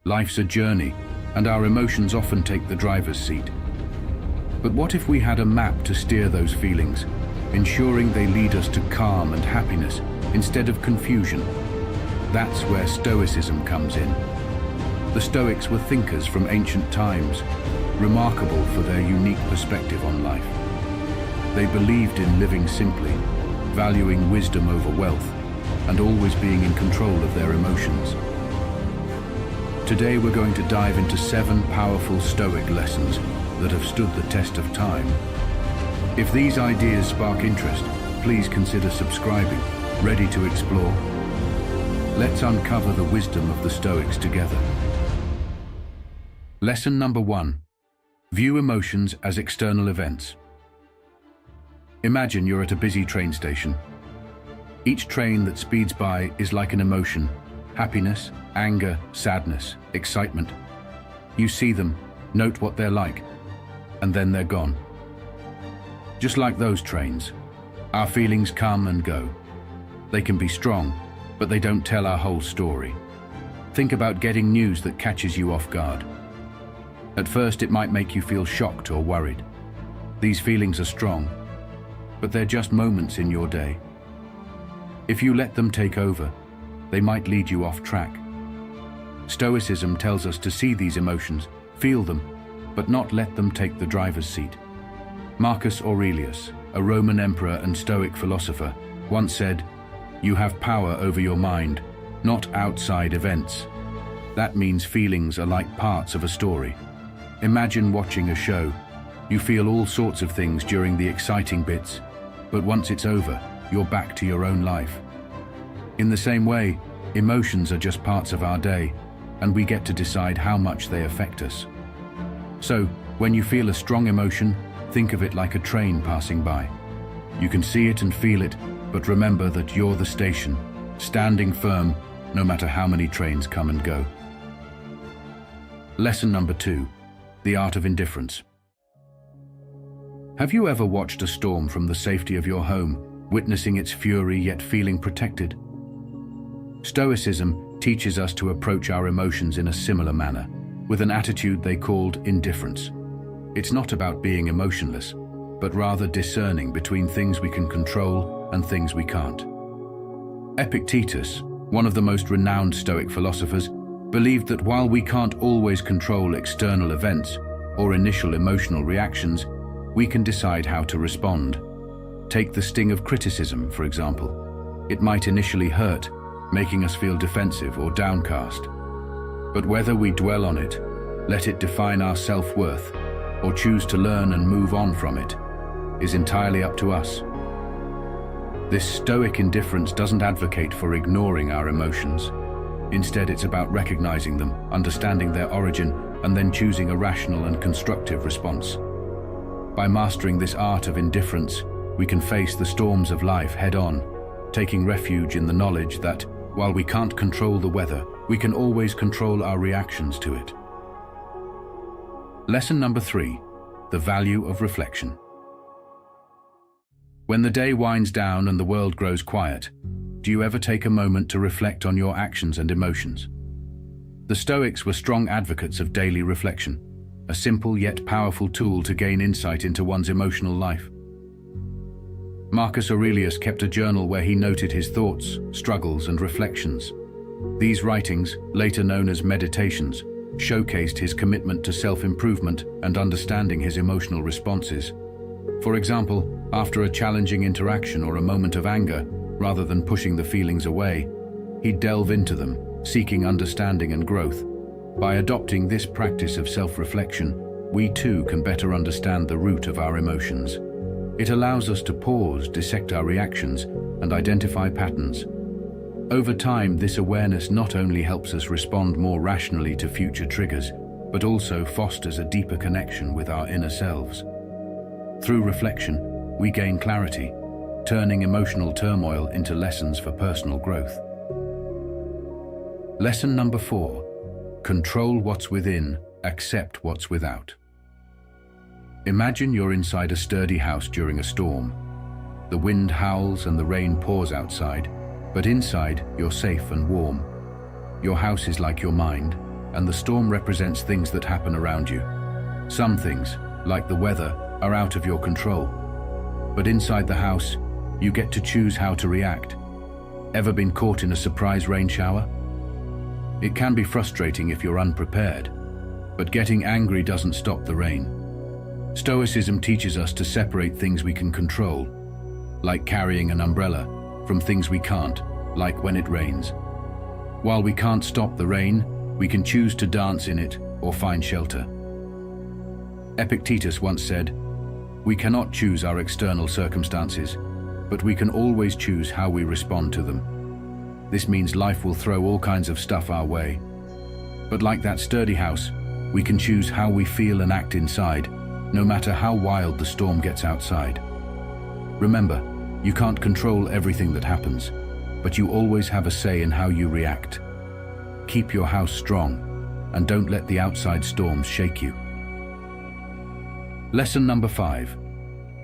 Life's a journey, and our emotions often take the driver's seat. But what if we had a map to steer those feelings, ensuring they lead us to calm and happiness instead of confusion? That's where Stoicism comes in. The Stoics were thinkers from ancient times, remarkable for their unique perspective on life. They believed in living simply, valuing wisdom over wealth, and always being in control of their emotions. Today we're going to dive into 7 powerful Stoic lessons that have stood the test of time. If these ideas spark interest, please consider subscribing. Ready to explore? Let's uncover the wisdom of the Stoics together. Lesson number 1. View emotions as external events. Imagine you're at a busy train station. Each train that speeds by is like an emotion: happiness, anger, sadness, excitement. You see them, note what they're like, and then they're gone. Just like those trains, our feelings come and go. They can be strong, but they don't tell our whole story. Think about getting news that catches you off guard. At first, it might make you feel shocked or worried. These feelings are strong, but they're just moments in your day. If you let them take over, they might lead you off track. Stoicism tells us to see these emotions, feel them, but not let them take the driver's seat. Marcus Aurelius, a Roman emperor and Stoic philosopher, once said, "You have power over your mind, not outside events." That means feelings are like parts of a story. Imagine watching a show. You feel all sorts of things during the exciting bits, but once it's over, you're back to your own life. In the same way, emotions are just parts of our day, and we get to decide how much they affect us. So, when you feel a strong emotion, think of it like a train passing by. You can see it and feel it, but remember that you're the station, standing firm no matter how many trains come and go. Lesson number 2. The Art of Indifference. Have you ever watched a storm from the safety of your home, witnessing its fury yet feeling protected? Stoicism teaches us to approach our emotions in a similar manner, with an attitude they called indifference. It's not about being emotionless, but rather discerning between things we can control and things we can't. Epictetus, one of the most renowned Stoic philosophers, believed that while we can't always control external events or initial emotional reactions, we can decide how to respond. Take the sting of criticism, for example. It might initially hurt, making us feel defensive or downcast. But whether we dwell on it, let it define our self-worth, or choose to learn and move on from it, is entirely up to us. This Stoic indifference doesn't advocate for ignoring our emotions. Instead, it's about recognizing them, understanding their origin, and then choosing a rational and constructive response. By mastering this art of indifference, we can face the storms of life head-on, taking refuge in the knowledge that, while we can't control the weather, we can always control our reactions to it. Lesson number 3. The value of reflection. When the day winds down and the world grows quiet, do you ever take a moment to reflect on your actions and emotions? The Stoics were strong advocates of daily reflection, a simple yet powerful tool to gain insight into one's emotional life. Marcus Aurelius kept a journal where he noted his thoughts, struggles, and reflections. These writings, later known as meditations, showcased his commitment to self-improvement and understanding his emotional responses. For example, after a challenging interaction or a moment of anger, rather than pushing the feelings away, he'd delve into them, seeking understanding and growth. By adopting this practice of self-reflection, we too can better understand the root of our emotions. It allows us to pause, dissect our reactions, and identify patterns. Over time, this awareness not only helps us respond more rationally to future triggers, but also fosters a deeper connection with our inner selves. Through reflection, we gain clarity, turning emotional turmoil into lessons for personal growth. Lesson number 4. Control what's within, accept what's without. Imagine you're inside a sturdy house during a storm. The wind howls and the rain pours outside, but inside you're safe and warm. Your house is like your mind, and the storm represents things that happen around you. Some things, like the weather, are out of your control. But inside the house, you get to choose how to react. Ever been caught in a surprise rain shower? It can be frustrating if you're unprepared, but getting angry doesn't stop the rain. Stoicism teaches us to separate things we can control, like carrying an umbrella, from things we can't, like when it rains. While we can't stop the rain, we can choose to dance in it or find shelter. Epictetus once said, "We cannot choose our external circumstances, but we can always choose how we respond to them." This means life will throw all kinds of stuff our way. But like that sturdy house, we can choose how we feel and act inside, no matter how wild the storm gets outside. Remember, you can't control everything that happens, but you always have a say in how you react. Keep your house strong, and don't let the outside storms shake you. Lesson number 5.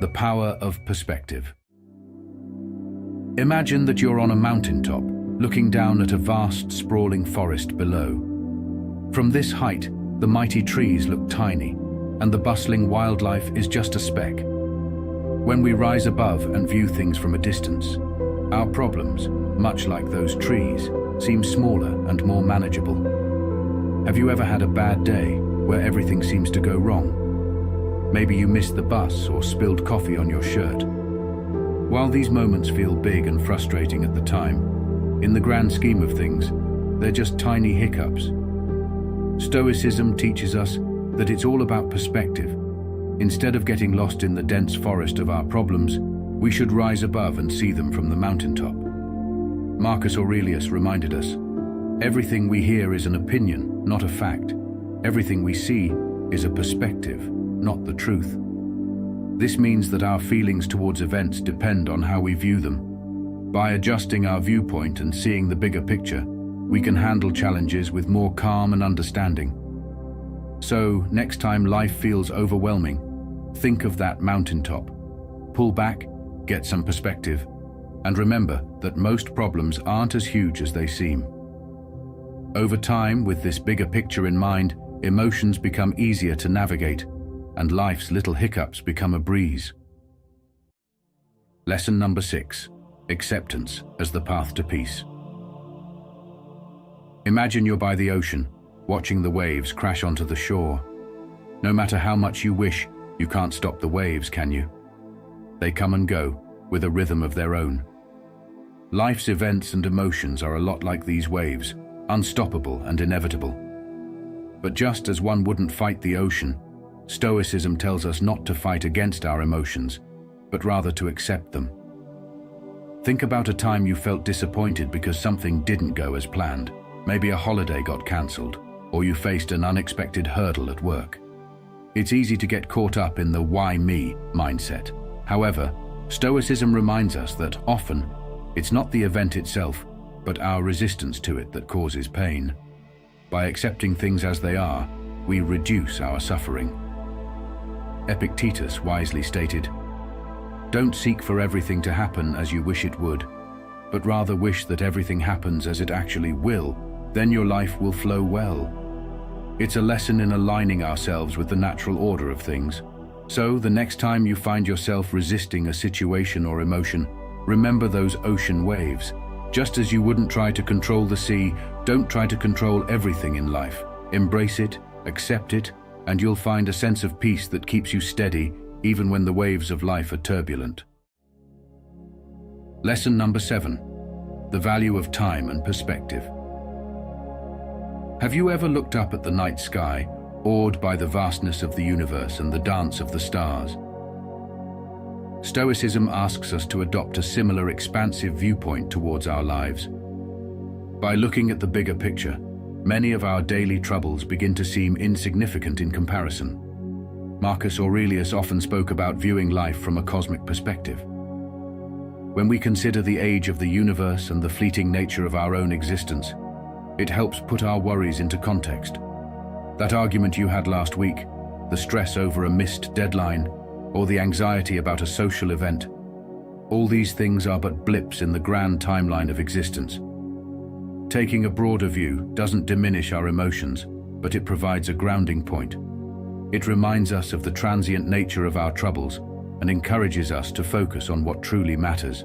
The power of perspective. Imagine that you're on a mountaintop, looking down at a vast, sprawling forest below. From this height, the mighty trees look tiny, and the bustling wildlife is just a speck. When we rise above and view things from a distance, our problems, much like those trees, seem smaller and more manageable. Have you ever had a bad day where everything seems to go wrong? Maybe you missed the bus or spilled coffee on your shirt. While these moments feel big and frustrating at the time, in the grand scheme of things, they're just tiny hiccups. Stoicism teaches us that it's all about perspective. Instead of getting lost in the dense forest of our problems, we should rise above and see them from the mountaintop. Marcus Aurelius reminded us, "Everything we hear is an opinion, not a fact. Everything we see is a perspective, not the truth." This means that our feelings towards events depend on how we view them. By adjusting our viewpoint and seeing the bigger picture, we can handle challenges with more calm and understanding. So, next time life feels overwhelming, think of that mountaintop. Pull back, get some perspective, and remember that most problems aren't as huge as they seem. Over time, with this bigger picture in mind, emotions become easier to navigate, and life's little hiccups become a breeze. Lesson number 6. Acceptance as the path to peace. Imagine you're by the ocean, watching the waves crash onto the shore. No matter how much you wish, you can't stop the waves, can you? They come and go, with a rhythm of their own. Life's events and emotions are a lot like these waves, unstoppable and inevitable. But just as one wouldn't fight the ocean, Stoicism tells us not to fight against our emotions, but rather to accept them. Think about a time you felt disappointed because something didn't go as planned. Maybe a holiday got cancelled, or you faced an unexpected hurdle at work. It's easy to get caught up in the "why me" mindset. However, Stoicism reminds us that often it's not the event itself, but our resistance to it that causes pain. By accepting things as they are, we reduce our suffering. Epictetus wisely stated, "Don't seek for everything to happen as you wish it would, but rather wish that everything happens as it actually will. Then your life will flow well." It's a lesson in aligning ourselves with the natural order of things. So, the next time you find yourself resisting a situation or emotion, remember those ocean waves. Just as you wouldn't try to control the sea, don't try to control everything in life. Embrace it, accept it, and you'll find a sense of peace that keeps you steady even when the waves of life are turbulent. Lesson number 7. The value of time and perspective. Have you ever looked up at the night sky, awed by the vastness of the universe and the dance of the stars? Stoicism asks us to adopt a similar expansive viewpoint towards our lives. By looking at the bigger picture, many of our daily troubles begin to seem insignificant in comparison. Marcus Aurelius often spoke about viewing life from a cosmic perspective. When we consider the age of the universe and the fleeting nature of our own existence, it helps put our worries into context. That argument you had last week, the stress over a missed deadline, or the anxiety about a social event, all these things are but blips in the grand timeline of existence. Taking a broader view doesn't diminish our emotions, but it provides a grounding point. It reminds us of the transient nature of our troubles and encourages us to focus on what truly matters.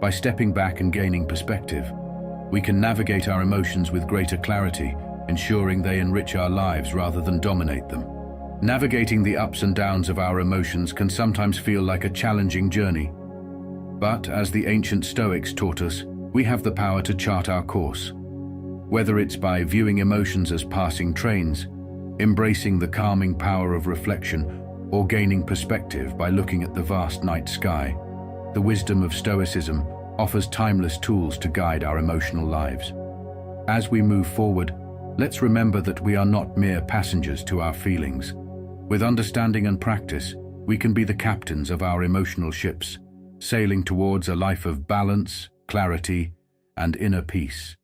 By stepping back and gaining perspective, we can navigate our emotions with greater clarity, ensuring they enrich our lives rather than dominate them. Navigating the ups and downs of our emotions can sometimes feel like a challenging journey. But, as the ancient Stoics taught us, we have the power to chart our course. Whether it's by viewing emotions as passing trains, embracing the calming power of reflection, or gaining perspective by looking at the vast night sky, the wisdom of Stoicism offers timeless tools to guide our emotional lives. As we move forward, let's remember that we are not mere passengers to our feelings. With understanding and practice, we can be the captains of our emotional ships, sailing towards a life of balance, clarity, and inner peace.